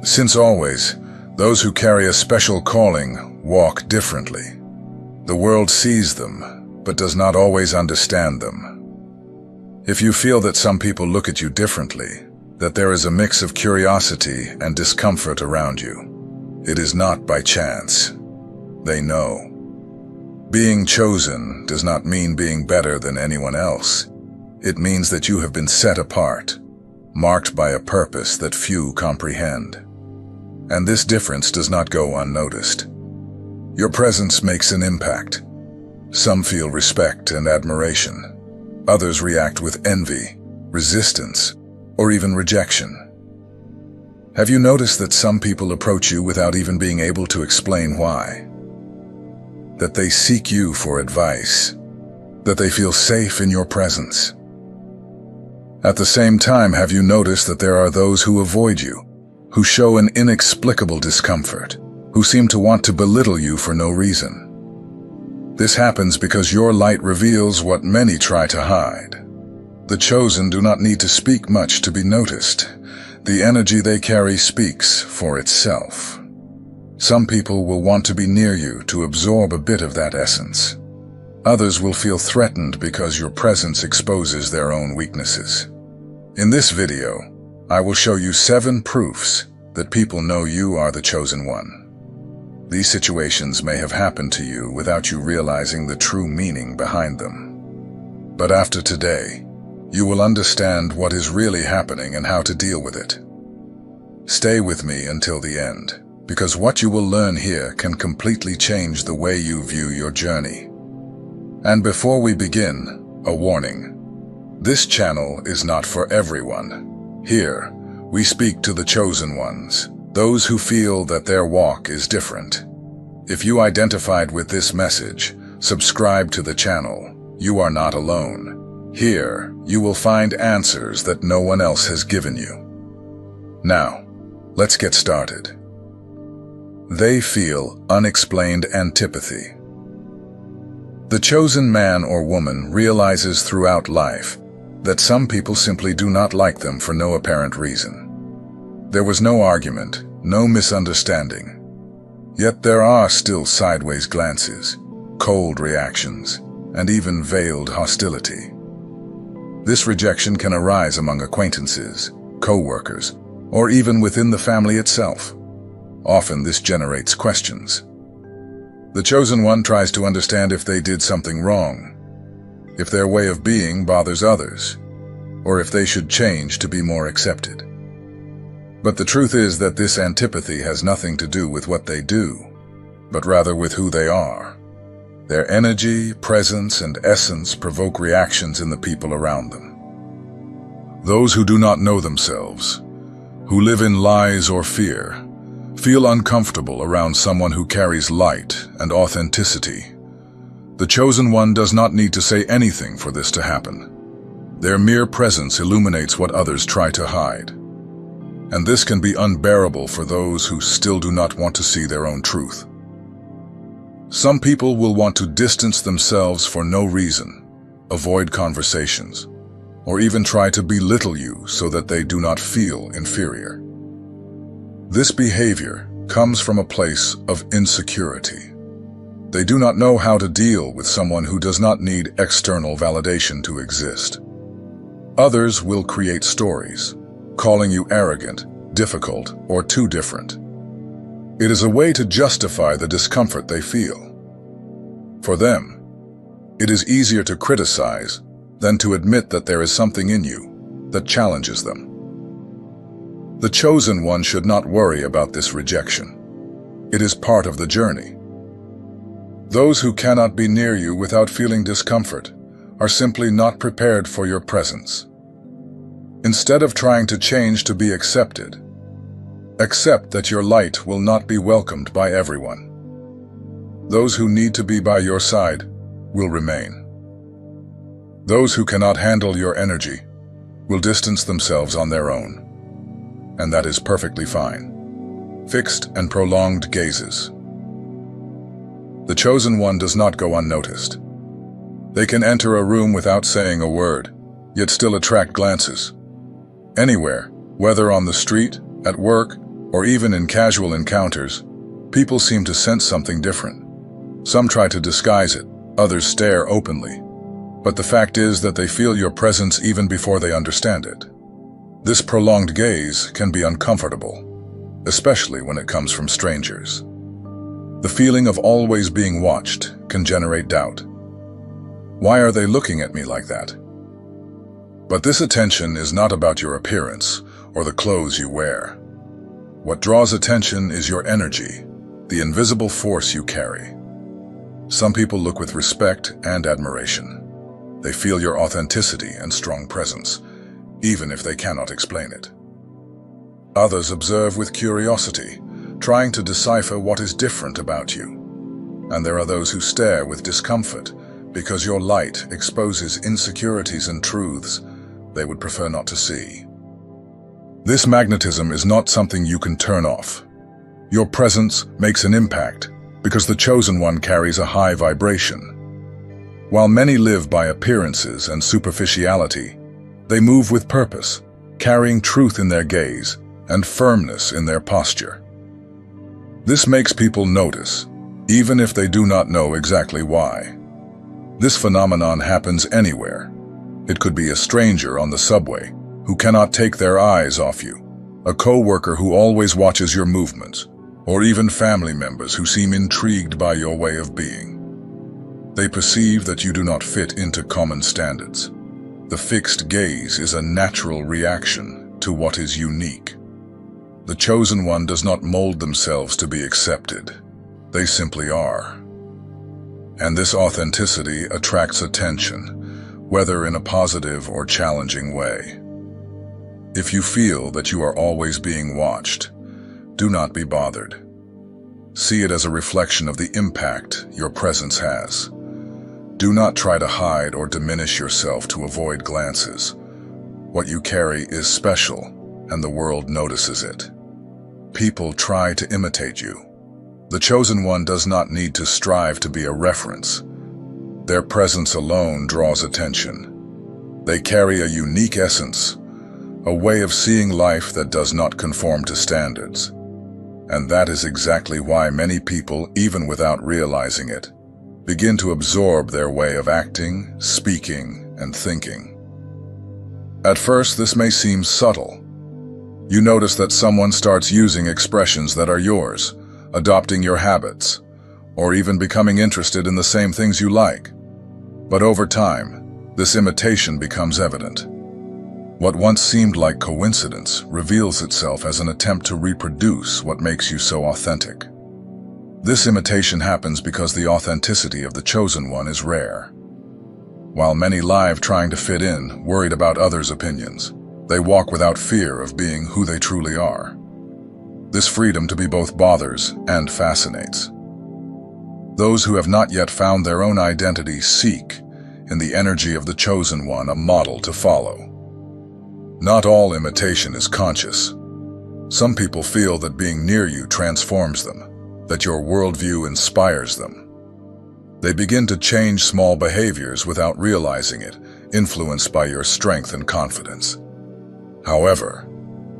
Since always, those who carry a special calling walk differently. The world sees them, but does not always understand them. If you feel that some people look at you differently, that there is a mix of curiosity and discomfort around you, it is not by chance. They know. Being chosen does not mean being better than anyone else. It means that you have been set apart, marked by a purpose that few comprehend. And this difference does not go unnoticed. Your presence makes an impact. Some feel respect and admiration. Others react with envy, resistance, or even rejection. Have you noticed that some people approach you without even being able to explain why? That they seek you for advice, that they feel safe in your presence. At the same time, have you noticed that there are those who avoid you, who show an inexplicable discomfort, who seem to want to belittle you for no reason? This happens because your light reveals what many try to hide. The chosen do not need to speak much to be noticed. The energy they carry speaks for itself. Some people will want to be near you to absorb a bit of that essence. Others will feel threatened because your presence exposes their own weaknesses. In this video, I will show you 7 proofs that people know you are the chosen one. These situations may have happened to you without you realizing the true meaning behind them. But after today, you will understand what is really happening and how to deal with it. Stay with me until the end, because what you will learn here can completely change the way you view your journey. And before we begin, a warning. This channel is not for everyone. Here, we speak to the chosen ones, those who feel that their walk is different. If you identified with this message, subscribe to the channel. You are not alone. Here, you will find answers that no one else has given you. Now, let's get started. They feel unexplained antipathy. The chosen man or woman realizes throughout life that some people simply do not like them for no apparent reason. There was no argument, no misunderstanding. Yet there are still sideways glances, cold reactions, and even veiled hostility. This rejection can arise among acquaintances, co-workers, or even within the family itself. Often this generates questions. The chosen one tries to understand if they did something wrong, if their way of being bothers others, or if they should change to be more accepted. But the truth is that this antipathy has nothing to do with what they do, but rather with who they are. Their energy, presence, and essence provoke reactions in the people around them. Those who do not know themselves, who live in lies or fear, feel uncomfortable around someone who carries light and authenticity. The chosen one does not need to say anything for this to happen. Their mere presence illuminates what others try to hide. And this can be unbearable for those who still do not want to see their own truth. Some people will want to distance themselves for no reason, avoid conversations, or even try to belittle you so that they do not feel inferior. This behavior comes from a place of insecurity. They do not know how to deal with someone who does not need external validation to exist. Others will create stories, calling you arrogant, difficult, or too different. It is a way to justify the discomfort they feel. For them, it is easier to criticize than to admit that there is something in you that challenges them. The chosen one should not worry about this rejection. It is part of the journey. Those who cannot be near you without feeling discomfort are simply not prepared for your presence. Instead of trying to change to be accepted, accept that your light will not be welcomed by everyone. Those who need to be by your side will remain. Those who cannot handle your energy will distance themselves on their own. And that is perfectly fine. Fixed and prolonged gazes. The chosen one does not go unnoticed. They can enter a room without saying a word, yet still attract glances. Anywhere, whether on the street, at work, or even in casual encounters, people seem to sense something different. Some try to disguise it, others stare openly. But the fact is that they feel your presence even before they understand it. This prolonged gaze can be uncomfortable, especially when it comes from strangers. The feeling of always being watched can generate doubt. Why are they looking at me like that? But this attention is not about your appearance or the clothes you wear. What draws attention is your energy, the invisible force you carry. Some people look with respect and admiration. They feel your authenticity and strong presence, even if they cannot explain it. Others observe with curiosity, trying to decipher what is different about you. And there are those who stare with discomfort because your light exposes insecurities and truths they would prefer not to see. This magnetism is not something you can turn off. Your presence makes an impact because the chosen one carries a high vibration. While many live by appearances and superficiality, they move with purpose, carrying truth in their gaze and firmness in their posture. This makes people notice, even if they do not know exactly why. This phenomenon happens anywhere. It could be a stranger on the subway who cannot take their eyes off you, a co-worker who always watches your movements, or even family members who seem intrigued by your way of being. They perceive that you do not fit into common standards. The fixed gaze is a natural reaction to what is unique. The chosen one does not mold themselves to be accepted. They simply are. And this authenticity attracts attention, whether in a positive or challenging way. If you feel that you are always being watched, do not be bothered. See it as a reflection of the impact your presence has. Do not try to hide or diminish yourself to avoid glances. What you carry is special, and the world notices it. People try to imitate you. The chosen one does not need to strive to be a reference. Their presence alone draws attention. They carry a unique essence, a way of seeing life that does not conform to standards. And that is exactly why many people, even without realizing it, begin to absorb their way of acting, speaking, and thinking. At first, this may seem subtle. You notice that someone starts using expressions that are yours, adopting your habits, or even becoming interested in the same things you like. But over time, this imitation becomes evident. What once seemed like coincidence reveals itself as an attempt to reproduce what makes you so authentic. This imitation happens because the authenticity of the chosen one is rare. While many live trying to fit in, worried about others' opinions, they walk without fear of being who they truly are. This freedom to be both bothers and fascinates. Those who have not yet found their own identity seek, in the energy of the chosen one, a model to follow. Not all imitation is conscious. Some people feel that being near you transforms them, that your worldview inspires them. They begin to change small behaviors without realizing it, influenced by your strength and confidence. However,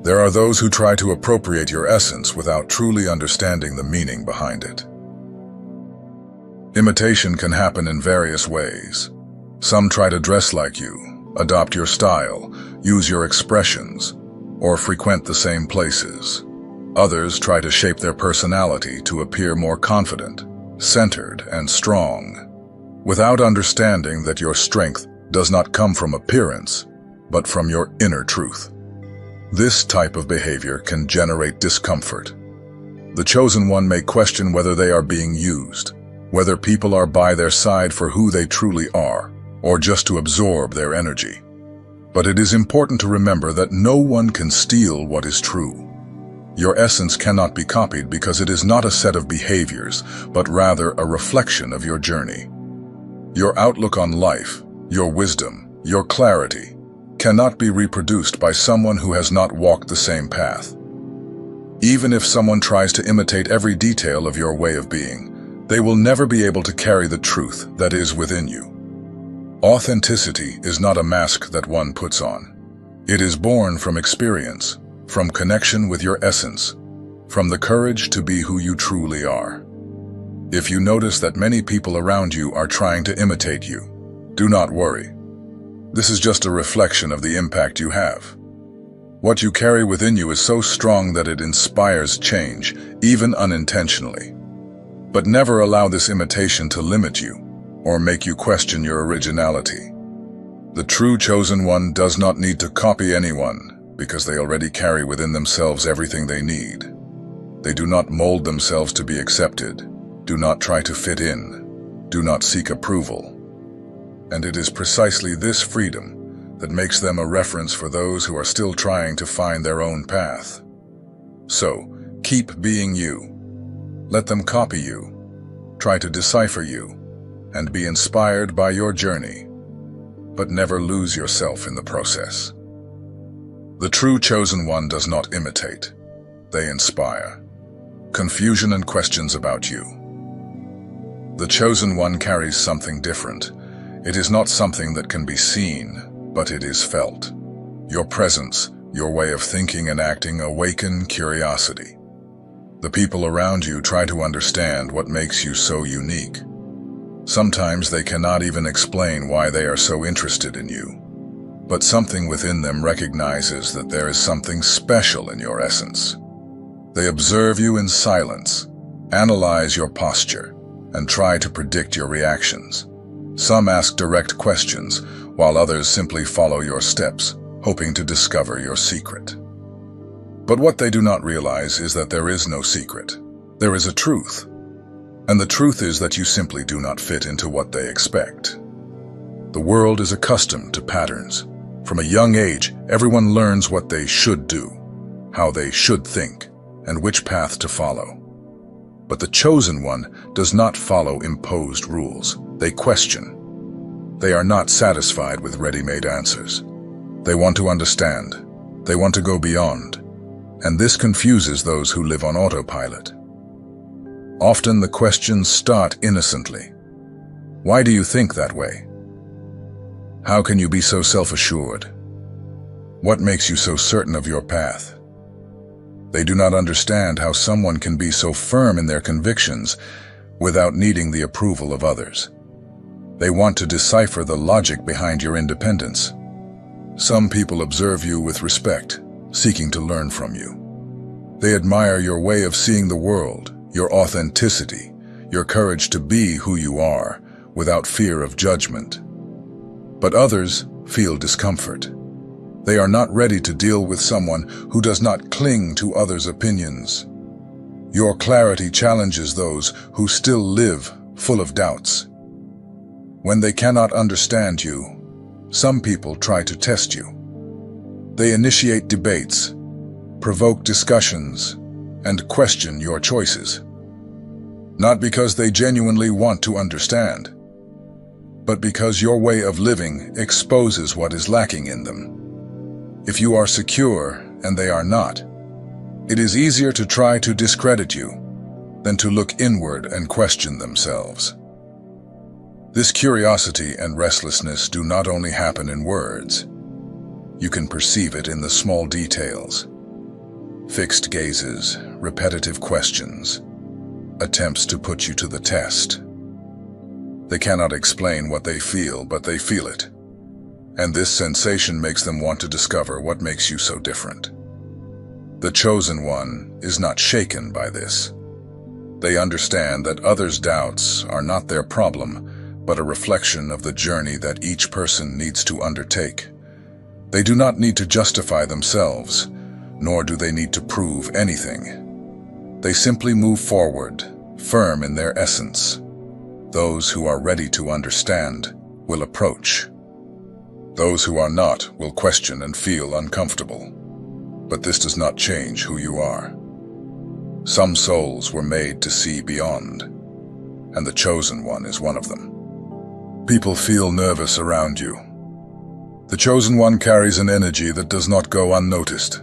there are those who try to appropriate your essence without truly understanding the meaning behind it. Imitation can happen in various ways. Some try to dress like you, adopt your style, use your expressions, or frequent the same places. Others try to shape their personality to appear more confident, centered, and strong, without understanding that your strength does not come from appearance, but from your inner truth. This type of behavior can generate discomfort. The chosen one may question whether they are being used, whether people are by their side for who they truly are, or just to absorb their energy. But it is important to remember that no one can steal what is true. Your essence cannot be copied because it is not a set of behaviors, but rather a reflection of your journey. Your outlook on life, your wisdom, your clarity, cannot be reproduced by someone who has not walked the same path. Even if someone tries to imitate every detail of your way of being, they will never be able to carry the truth that is within you. Authenticity is not a mask that one puts on. It is born from experience, from connection with your essence, from the courage to be who you truly are. If you notice that many people around you are trying to imitate you, do not worry. This is just a reflection of the impact you have. What you carry within you is so strong that it inspires change, even unintentionally. But never allow this imitation to limit you or make you question your originality. The true chosen one does not need to copy anyone because they already carry within themselves everything they need. They do not mold themselves to be accepted, do not try to fit in, do not seek approval. And it is precisely this freedom that makes them a reference for those who are still trying to find their own path. So, keep being you. Let them copy you, try to decipher you, and be inspired by your journey, but never lose yourself in the process. The true chosen one does not imitate, they inspire. Confusion and questions about you. The chosen one carries something different. It is not something that can be seen, but it is felt. Your presence, your way of thinking and acting awaken curiosity. The people around you try to understand what makes you so unique. Sometimes they cannot even explain why they are so interested in you. But something within them recognizes that there is something special in your essence. They observe you in silence, analyze your posture, and try to predict your reactions. Some ask direct questions, while others simply follow your steps, hoping to discover your secret. But what they do not realize is that there is no secret. There is a truth. And the truth is that you simply do not fit into what they expect. The world is accustomed to patterns. From a young age, everyone learns what they should do, how they should think, and which path to follow. But the chosen one does not follow imposed rules. They question. They are not satisfied with ready-made answers. They want to understand. They want to go beyond. And this confuses those who live on autopilot. Often the questions start innocently. Why do you think that way? How can you be so self-assured? What makes you so certain of your path? They do not understand how someone can be so firm in their convictions without needing the approval of others. They want to decipher the logic behind your independence. Some people observe you with respect, seeking to learn from you. They admire your way of seeing the world, your authenticity, your courage to be who you are, without fear of judgment. But others feel discomfort. They are not ready to deal with someone who does not cling to others' opinions. Your clarity challenges those who still live full of doubts. When they cannot understand you, some people try to test you. They initiate debates, provoke discussions, and question your choices. Not because they genuinely want to understand, but because your way of living exposes what is lacking in them. If you are secure and they are not, it is easier to try to discredit you than to look inward and question themselves. This curiosity and restlessness do not only happen in words. You can perceive it in the small details. Fixed gazes, repetitive questions, attempts to put you to the test. They cannot explain what they feel, but they feel it. And this sensation makes them want to discover what makes you so different. The chosen one is not shaken by this. They understand that others' doubts are not their problem, but a reflection of the journey that each person needs to undertake. They do not need to justify themselves, nor do they need to prove anything. They simply move forward, firm in their essence. Those who are ready to understand will approach. Those who are not will question and feel uncomfortable. But this does not change who you are. Some souls were made to see beyond, and the chosen one is one of them. People feel nervous around you. The chosen one carries an energy that does not go unnoticed.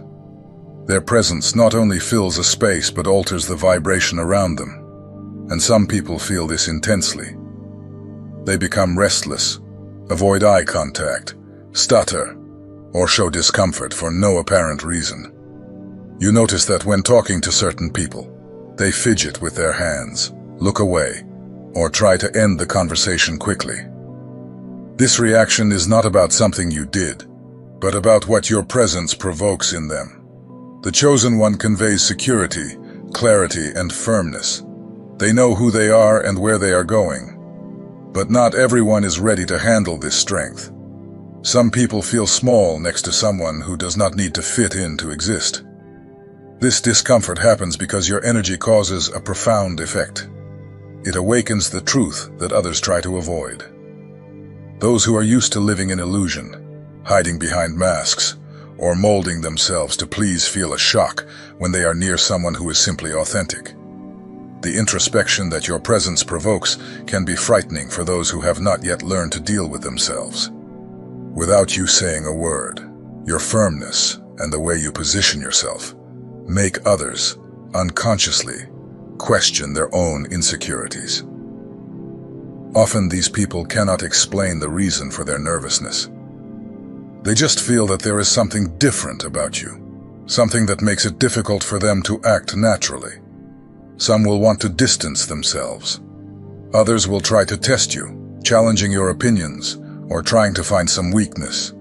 Their presence not only fills a space but alters the vibration around them, and some people feel this intensely. They become restless, avoid eye contact, stutter, or show discomfort for no apparent reason. You notice that when talking to certain people, they fidget with their hands, look away, or try to end the conversation quickly. This reaction is not about something you did, but about what your presence provokes in them. The chosen one conveys security, clarity, and firmness. They know who they are and where they are going. But not everyone is ready to handle this strength. Some people feel small next to someone who does not need to fit in to exist. This discomfort happens because your energy causes a profound effect. It awakens the truth that others try to avoid. Those who are used to living in illusion, hiding behind masks, or molding themselves to please feel a shock when they are near someone who is simply authentic. The introspection that your presence provokes can be frightening for those who have not yet learned to deal with themselves. Without you saying a word, your firmness and the way you position yourself make others, unconsciously, question their own insecurities. Often these people cannot explain the reason for their nervousness. They just feel that there is something different about you, something that makes it difficult for them to act naturally. Some will want to distance themselves. Others will try to test you, challenging your opinions or trying to find some weakness,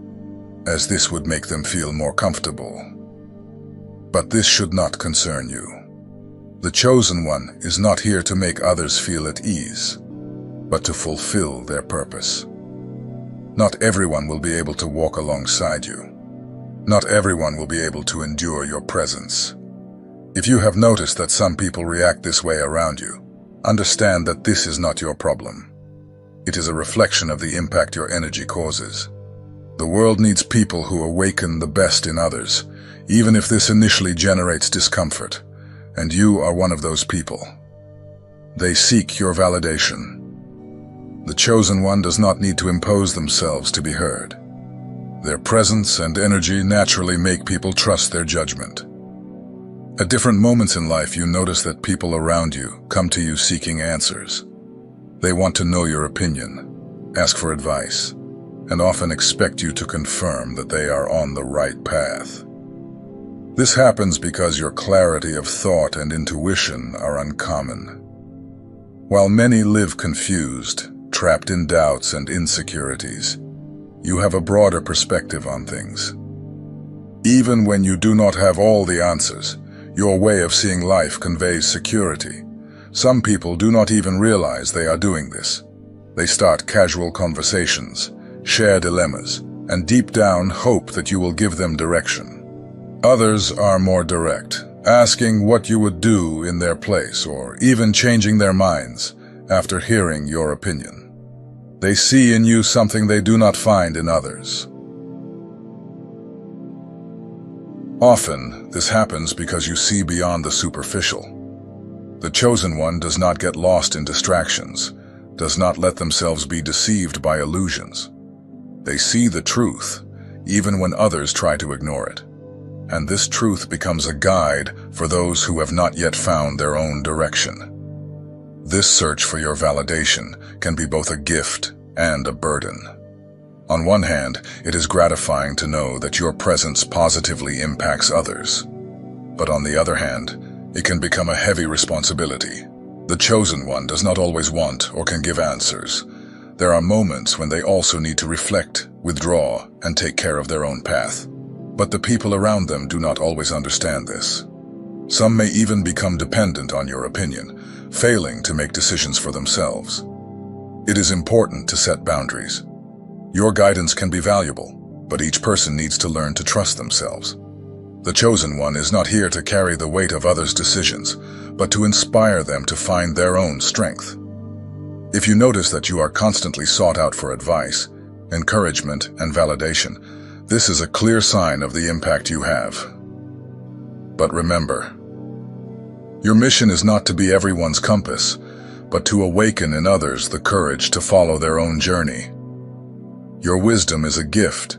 as this would make them feel more comfortable. But this should not concern you. The chosen one is not here to make others feel at ease, but to fulfill their purpose. Not everyone will be able to walk alongside you. Not everyone will be able to endure your presence. If you have noticed that some people react this way around you, understand that this is not your problem. It is a reflection of the impact your energy causes. The world needs people who awaken the best in others, even if this initially generates discomfort, and you are one of those people. They seek your validation. The chosen one does not need to impose themselves to be heard. Their presence and energy naturally make people trust their judgment. At different moments in life, you notice that people around you come to you seeking answers. They want to know your opinion, ask for advice, and often expect you to confirm that they are on the right path. This happens because your clarity of thought and intuition are uncommon. While many live confused, trapped in doubts and insecurities, you have a broader perspective on things. Even when you do not have all the answers, your way of seeing life conveys security. Some people do not even realize they are doing this. They start casual conversations, share dilemmas, and deep down hope that you will give them direction. Others are more direct, asking what you would do in their place or even changing their minds after hearing your opinion. They see in you something they do not find in others. Often, this happens because you see beyond the superficial. The chosen one does not get lost in distractions, does not let themselves be deceived by illusions. They see the truth, even when others try to ignore it. And this truth becomes a guide for those who have not yet found their own direction. This search for your validation can be both a gift and a burden. On one hand, it is gratifying to know that your presence positively impacts others. But on the other hand, it can become a heavy responsibility. The chosen one does not always want or can give answers. There are moments when they also need to reflect, withdraw, and take care of their own path. But the people around them do not always understand this. Some may even become dependent on your opinion, failing to make decisions for themselves. It is important to set boundaries. Your guidance can be valuable, but each person needs to learn to trust themselves. The chosen one is not here to carry the weight of others' decisions, but to inspire them to find their own strength. If you notice that you are constantly sought out for advice, encouragement, and validation, this is a clear sign of the impact you have. But remember, your mission is not to be everyone's compass, but to awaken in others the courage to follow their own journey. Your wisdom is a gift,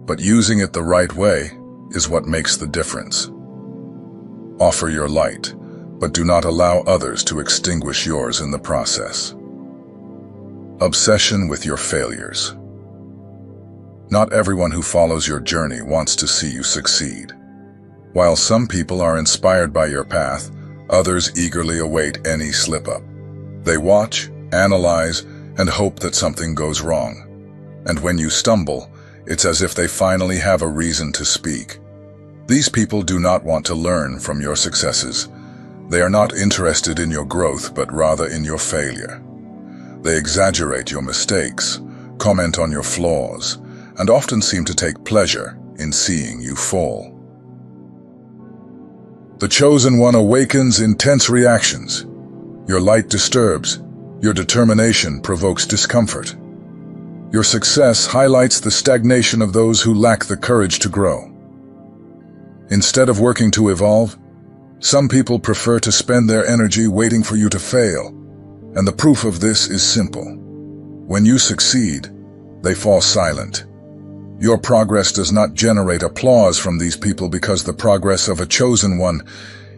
but using it the right way is what makes the difference. Offer your light, but do not allow others to extinguish yours in the process. Obsession with your failures. Not everyone who follows your journey wants to see you succeed. While some people are inspired by your path, others eagerly await any slip-up. They watch, analyze, and hope that something goes wrong. And when you stumble, it's as if they finally have a reason to speak. These people do not want to learn from your successes. They are not interested in your growth, but rather in your failure. They exaggerate your mistakes, comment on your flaws, and often seem to take pleasure in seeing you fall. The chosen one awakens intense reactions. Your light disturbs. Your determination provokes discomfort. Your success highlights the stagnation of those who lack the courage to grow. Instead of working to evolve, some people prefer to spend their energy waiting for you to fail, and the proof of this is simple. When you succeed, they fall silent. Your progress does not generate applause from these people because the progress of a chosen one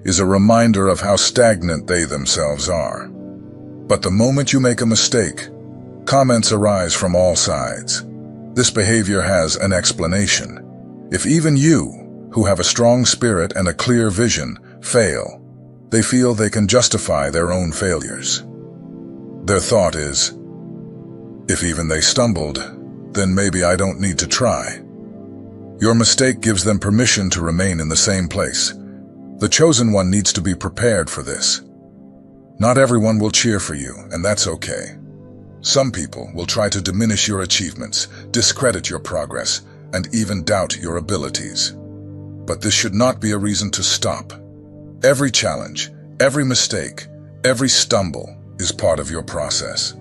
is a reminder of how stagnant they themselves are. But the moment you make a mistake, comments arise from all sides. This behavior has an explanation. If even you, who have a strong spirit and a clear vision, fail, they feel they can justify their own failures. Their thought is, if even they stumbled, then maybe I don't need to try. Your mistake gives them permission to remain in the same place. The chosen one needs to be prepared for this. Not everyone will cheer for you, and that's okay. Some people will try to diminish your achievements, discredit your progress, and even doubt your abilities. But this should not be a reason to stop. Every challenge, every mistake, every stumble is part of your process.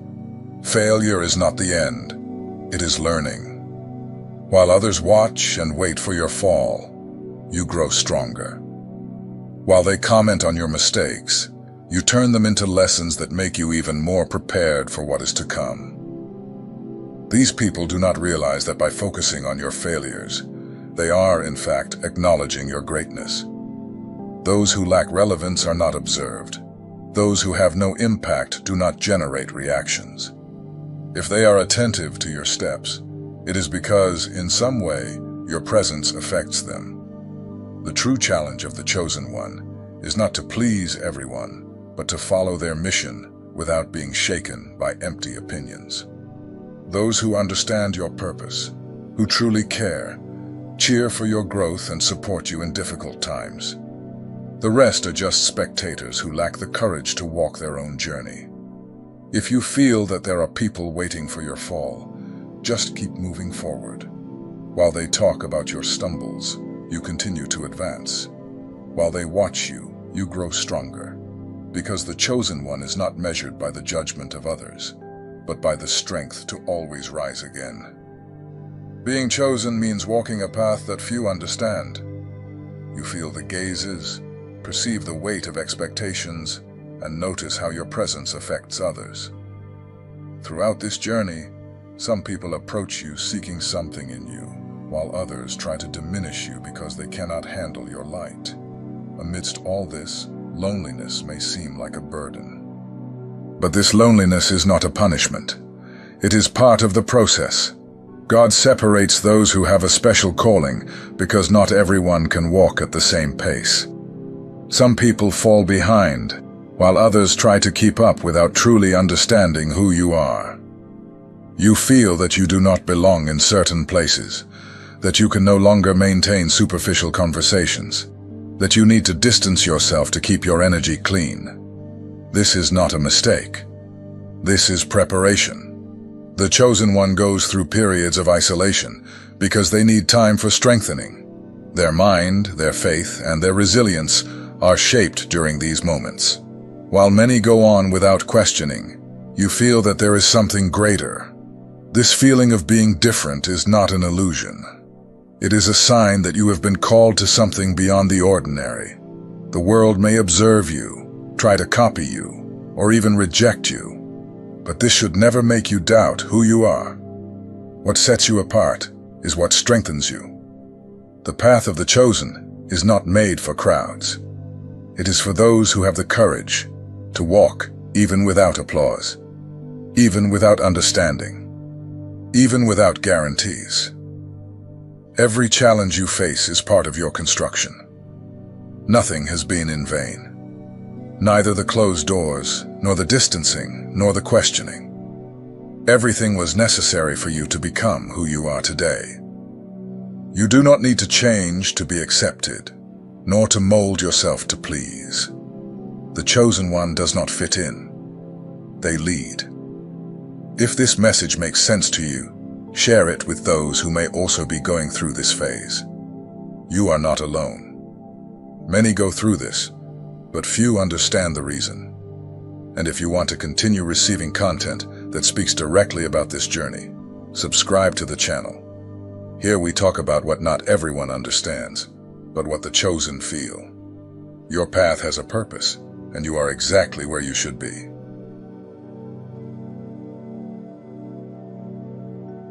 Failure is not the end. It is learning. While others watch and wait for your fall, you grow stronger. While they comment on your mistakes, you turn them into lessons that make you even more prepared for what is to come. These people do not realize that by focusing on your failures, they are, in fact, acknowledging your greatness. Those who lack relevance are not observed. Those who have no impact do not generate reactions. If they are attentive to your steps, it is because, in some way, your presence affects them. The true challenge of the chosen one is not to please everyone, but to follow their mission without being shaken by empty opinions. Those who understand your purpose, who truly care, cheer for your growth and support you in difficult times. The rest are just spectators who lack the courage to walk their own journey. If you feel that there are people waiting for your fall, just keep moving forward. While they talk about your stumbles, you continue to advance. While they watch you, you grow stronger. Because the chosen one is not measured by the judgment of others, but by the strength to always rise again. Being chosen means walking a path that few understand. You feel the gazes, perceive the weight of expectations, and notice how your presence affects others. Throughout this journey, some people approach you seeking something in you, while others try to diminish you because they cannot handle your light. Amidst all this, loneliness may seem like a burden. But this loneliness is not a punishment. It is part of the process. God separates those who have a special calling because not everyone can walk at the same pace. Some people fall behind, while others try to keep up without truly understanding who you are. You feel that you do not belong in certain places, that you can no longer maintain superficial conversations, that you need to distance yourself to keep your energy clean. This is not a mistake. This is preparation. The chosen one goes through periods of isolation because they need time for strengthening. Their mind, their faith, and their resilience are shaped during these moments. While many go on without questioning, you feel that there is something greater. This feeling of being different is not an illusion. It is a sign that you have been called to something beyond the ordinary. The world may observe you, try to copy you, or even reject you. But this should never make you doubt who you are. What sets you apart is what strengthens you. The path of the chosen is not made for crowds. It is for those who have the courage to walk even without applause, even without understanding, even without guarantees. Every challenge you face is part of your construction. Nothing has been in vain. Neither the closed doors, nor the distancing, nor the questioning. Everything was necessary for you to become who you are today. You do not need to change to be accepted, nor to mold yourself to please. The chosen one does not fit in. They lead. If this message makes sense to you, share it with those who may also be going through this phase. You are not alone. Many go through this, but few understand the reason. And if you want to continue receiving content that speaks directly about this journey, subscribe to the channel. Here we talk about what not everyone understands, but what the chosen feel. Your path has a purpose, and you are exactly where you should be.